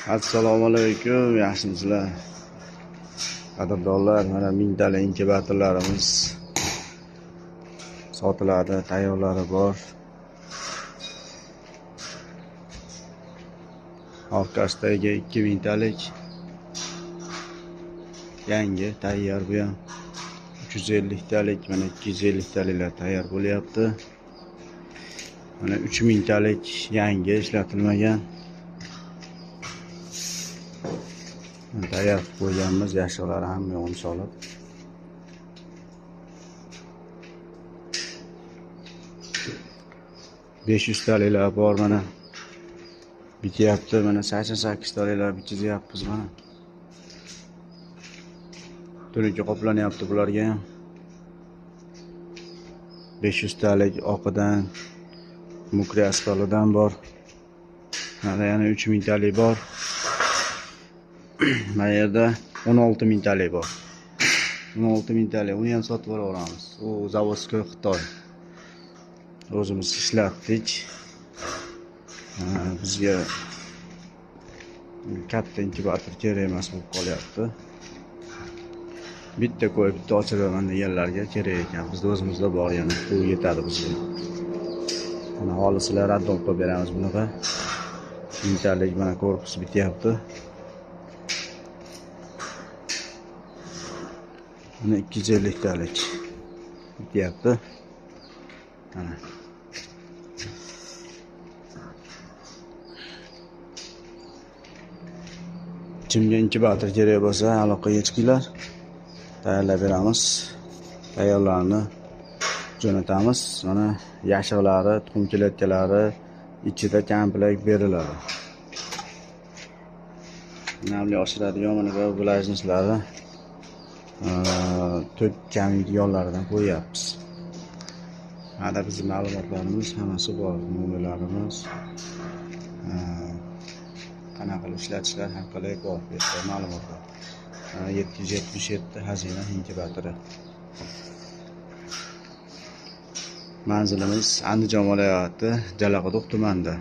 Assalomu alaykum, yaxshimisizlar? Qadrdonlar, mana mingtalik inkubatorlarimiz sotiladi, tayyorlari bor. Orqasidagi 2000 talik yangi tayyor, bu ham 350 talik, mana 250 taliklar tayyor bo'lyapti. Mana 3000 talik yangi ishlatilmagan tayyor qo'yganmiz, yaxshilari hamma yo'g'ini solib. $500 taliklar bor, mana bityapti. Mana 88 taliklar bitkazyapmiz. Mana turincha qoplanyapti bularga ham. 500 talik oqidan, mukri asfalidan bor. Mana yana 3000 talik bor. Mana yerda 16000 talik bor. 16000 talik, uni ham sotib yuboramiz. U zavodskoy Xitoy. O'zimiz ishlatdik. Bizga katta inkubator kerak emas bo'lib qolyapti. Bitta qo'yib bitta ochiraman deganlarga kerak ekan. Bizda o'zimizda bor, yana bu yetadi bizga. Mana xolislar addon qilib beramiz bunaqa. Mingtalik mana korpus bityapti. Mana 250 talik bityapti. Mana kimga inkubator kerak bo'lsa aloqaga chiqinglar, tayyorlab beramiz. Tayyorlarni jo'natamiz. Mana yashiqlari, tuxum kelayotganlari ichida komplek beriladi. Namli oshiradigan mana bu vlajnislari 4 kamiydiganlaridan qo'yapmiz. Mana bizning ma'lumotlarimiz hammasi bor, nomerlarimiz, qanaqa qilib ishlatishlar haqida bor, bu yerda ma'lumotlar. 777 xazina inkubatori. Manzilimiz Andijon viloyati Jalaquduq tumanida.